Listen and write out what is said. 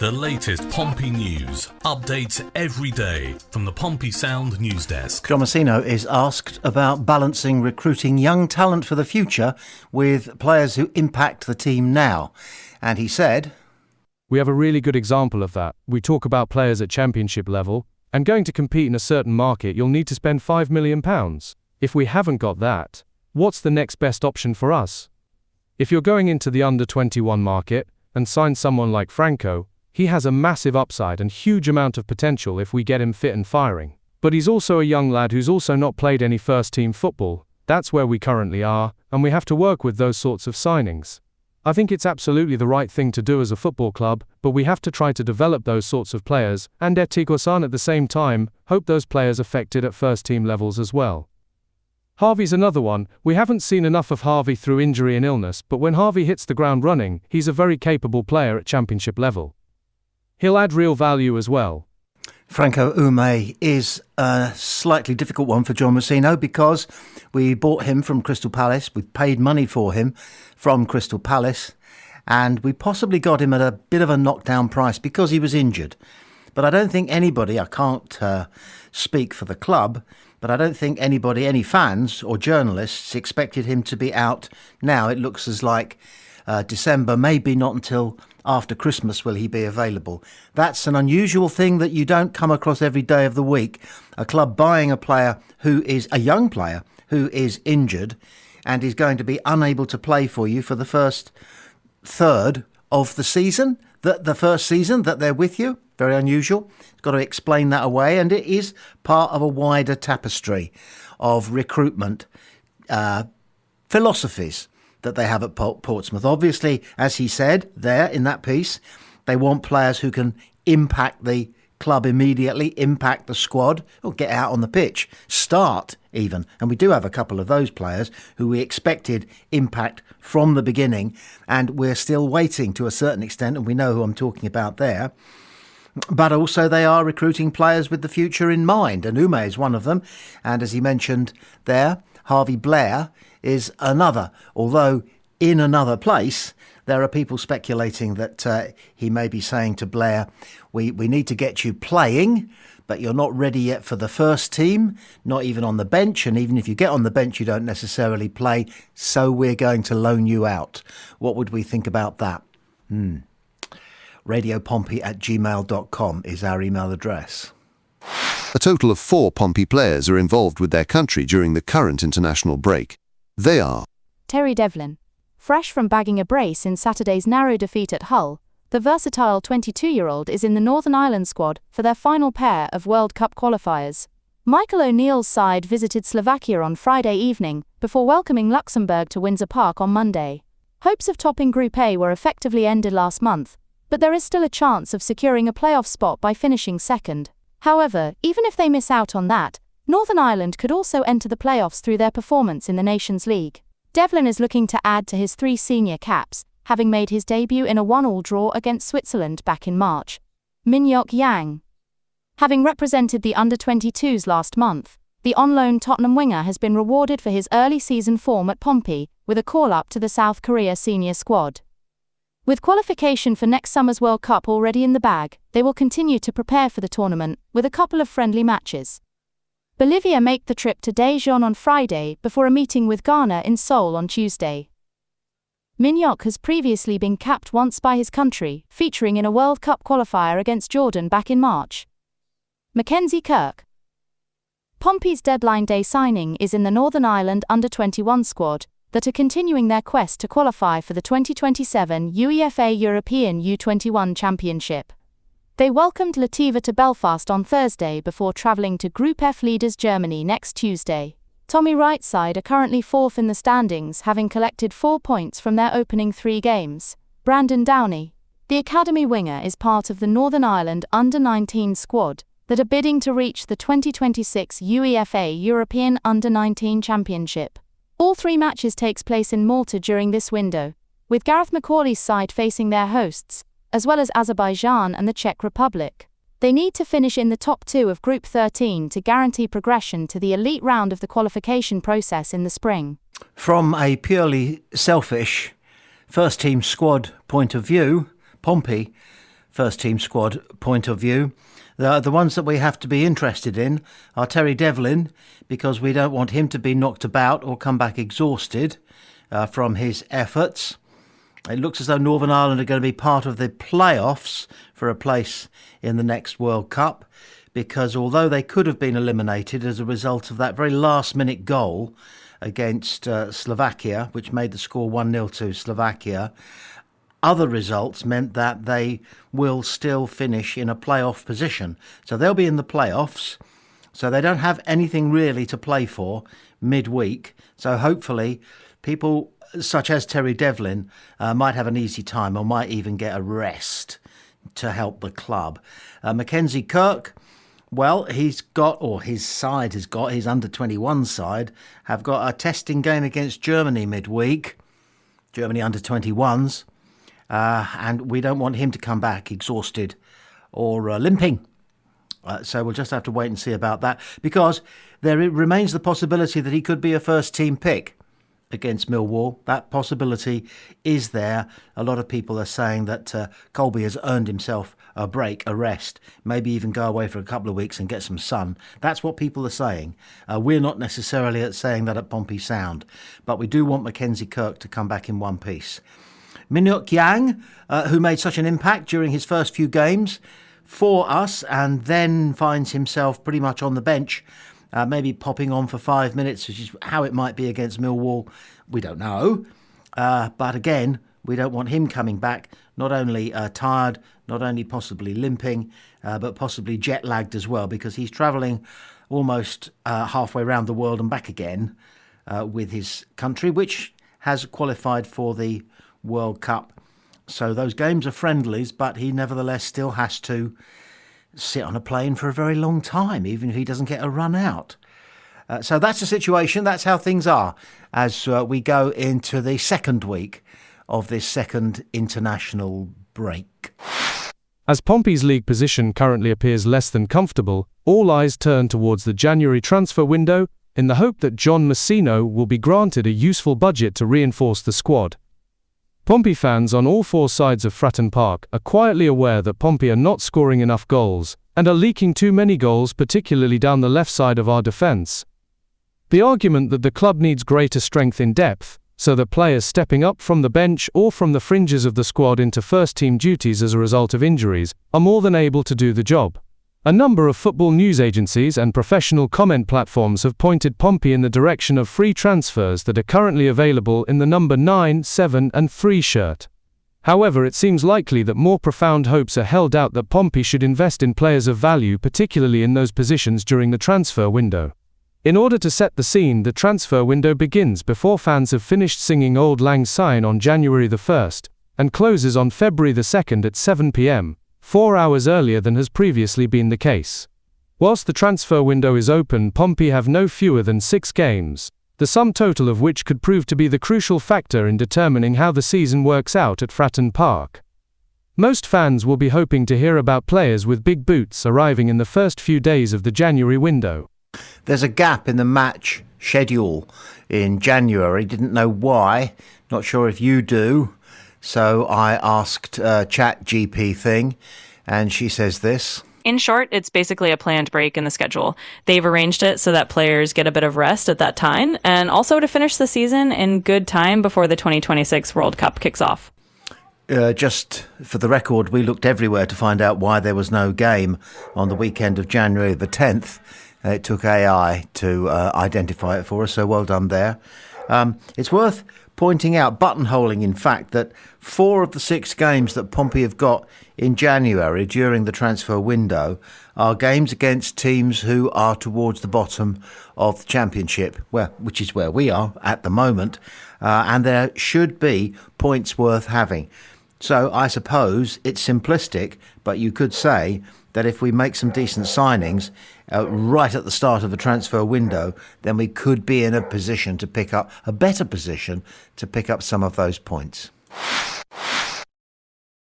The latest Pompey news, updates every day from the Pompey Sound news desk. John Messino is asked about balancing recruiting young talent for the future with players who impact the team now. And he said, "We have a really good example of that. We talk about players at championship level, and going to compete in a certain market, you'll need to spend £5 million. If we haven't got that, what's the next best option for us? If you're going into the under-21 market and sign someone like Franco, he has a massive upside and huge amount of potential if we get him fit and firing. But he's also a young lad who's also not played any first-team football. That's where we currently are, and we have to work with those sorts of signings. I think it's absolutely the right thing to do as a football club, but we have to try to develop those sorts of players, and Etigo-san at the same time, hope those players affected at first-team levels as well." Harvey's another one. We haven't seen enough of Harvey through injury and illness, but when Harvey hits the ground running, he's a very capable player at championship level. He'll add real value as well. Franco Ume is a slightly difficult one for John Messino because we bought him from Crystal Palace. We paid money for him from Crystal Palace, and we possibly got him at a bit of a knockdown price because he was injured. But I don't think anybody, I can't speak for the club, but I don't think anybody, any fans or journalists expected him to be out now. It looks as like December, maybe not until after Christmas will he be available. That's an unusual thing that you don't come across every day of the week. A club buying a player who is a young player who is injured and is going to be unable to play for you for the first third of the season, the first season that they're with you. Very unusual. Got to explain that away, and it is part of a wider tapestry of recruitment philosophies that they have at Portsmouth. Obviously, as he said there in that piece, they want players who can impact the club immediately, impact the squad, or get out on the pitch, start even. And we do have a couple of those players who we expected impact from the beginning, and we're still waiting to a certain extent, and we know who I'm talking about there. But also they are recruiting players with the future in mind, and Ume is one of them. And as he mentioned there, Harvey Blair is another, although in another place. There are people speculating that he may be saying to Blair, we need to get you playing, but you're not ready yet for the first team, not even on the bench, and even if you get on the bench you don't necessarily play, so we're going to loan you out. What would we think about that? radiopompey@gmail.com is our email address. A total of 4 Pompey players are involved with their country during the current international break. They are Terry Devlin. Fresh from bagging a brace in Saturday's narrow defeat at Hull, the versatile 22-year-old is in the Northern Ireland squad for their final pair of World Cup qualifiers. Michael O'Neill's side visited Slovakia on Friday evening before welcoming Luxembourg to Windsor Park on Monday. Hopes of topping Group A were effectively ended last month, but there is still a chance of securing a playoff spot by finishing second. However, even if they miss out on that, Northern Ireland could also enter the playoffs through their performance in the Nations League. Devlin is looking to add to his 3 senior caps, having made his debut in a 1-1 draw against Switzerland back in March. Min-Hyuk Yang. Having represented the under-22s last month, the on-loan Tottenham winger has been rewarded for his early season form at Pompey, with a call-up to the South Korea senior squad. With qualification for next summer's World Cup already in the bag, they will continue to prepare for the tournament, with a couple of friendly matches. Bolivia make the trip to Daejeon on Friday before a meeting with Ghana in Seoul on Tuesday. Min-Hyuk has previously been capped once by his country, featuring in a World Cup qualifier against Jordan back in March. Mackenzie Kirk. Pompey's deadline day signing is in the Northern Ireland under-21 squad that are continuing their quest to qualify for the 2027 UEFA European U21 Championship. They welcomed Lativa to Belfast on Thursday before travelling to Group F leaders Germany next Tuesday. Tommy Wright's side are currently 4th in the standings, having collected 4 points from their opening 3 games. Brandon Downey, the academy winger, is part of the Northern Ireland under-19 squad that are bidding to reach the 2026 UEFA European Under-19 Championship. All 3 matches takes place in Malta during this window, with Gareth McCauley's side facing their hosts, as well as Azerbaijan and the Czech Republic. They need to finish in the top 2 of Group 13 to guarantee progression to the elite round of the qualification process in the spring. From a purely selfish first-team squad point of view, Pompey first-team squad point of view. The ones that we have to be interested in are Terry Devlin, because we don't want him to be knocked about or come back exhausted from his efforts. It looks as though Northern Ireland are going to be part of the playoffs for a place in the next World Cup, because although they could have been eliminated as a result of that very last-minute goal against Slovakia, which made the score 1-0 to Slovakia, other results meant that they will still finish in a playoff position. So they'll be in the playoffs, so they don't have anything really to play for midweek. So hopefully people such as Terry Devlin might have an easy time or might even get a rest to help the club. Mackenzie Kirk, well, he's got, or his side has got, his under-21 side, have got a testing game against Germany midweek, Germany under-21s, and we don't want him to come back exhausted or limping. So we'll just have to wait and see about that, because there remains the possibility that he could be a first-team pick against Millwall. That possibility is there. A lot of people are saying that Colby has earned himself a break, a rest, maybe even go away for a couple of weeks and get some sun. That's what people are saying. We're not necessarily saying that at Pompey Sound, but we do want Mackenzie Kirk to come back in one piece. Minhyuk Yang, who made such an impact during his first few games for us and then finds himself pretty much on the bench, maybe popping on for 5 minutes, which is how it might be against Millwall. We don't know. But again, we don't want him coming back, not only tired, not only possibly limping, but possibly jet-lagged as well, because he's travelling almost halfway around the world and back again with his country, which has qualified for the World Cup. So those games are friendlies, but he nevertheless still has to sit on a plane for a very long time, even if he doesn't get a run out. So that's the situation. That's how things are as we go into the second week of this second international break. As Pompey's league position currently appears less than comfortable, all eyes turn towards the January transfer window in the hope that John Messino will be granted a useful budget to reinforce the squad. Pompey fans on all four sides of Fratton Park are quietly aware that Pompey are not scoring enough goals and are leaking too many goals, particularly down the left side of our defence. The argument that the club needs greater strength in depth, so that players stepping up from the bench or from the fringes of the squad into first-team duties as a result of injuries, are more than able to do the job. A number of football news agencies and professional comment platforms have pointed Pompey in the direction of free transfers that are currently available in the number 9, 7 and 3 shirt. However, it seems likely that more profound hopes are held out that Pompey should invest in players of value, particularly in those positions during the transfer window. In order to set the scene, the transfer window begins before fans have finished singing Auld Lang Syne on January the 1st, and closes on February the 2nd at 7 p.m, 4 hours earlier than has previously been the case. Whilst the transfer window is open, Pompey have no fewer than 6 games, the sum total of which could prove to be the crucial factor in determining how the season works out at Fratton Park. Most fans will be hoping to hear about players with big boots arriving in the first few days of the January window. There's a gap in the match schedule in January. Didn't know why. Not sure if you do. So I asked ChatGPT thing, and she says this. In short, it's basically a planned break in the schedule. They've arranged it so that players get a bit of rest at that time, and also to finish the season in good time before the 2026 World Cup kicks off. Just for the record, we looked everywhere to find out why there was no game on the weekend of January the 10th. It took AI to identify it for us, so well done there. It's worth pointing out, buttonholing in fact, that 4 of the 6 games that Pompey have got in January during the transfer window are games against teams who are towards the bottom of the Championship, which is where we are at the moment, and there should be points worth having. So I suppose it's simplistic, but you could say that if we make some decent signings right at the start of the transfer window, then we could be in a position to pick up, a better position to pick up some of those points.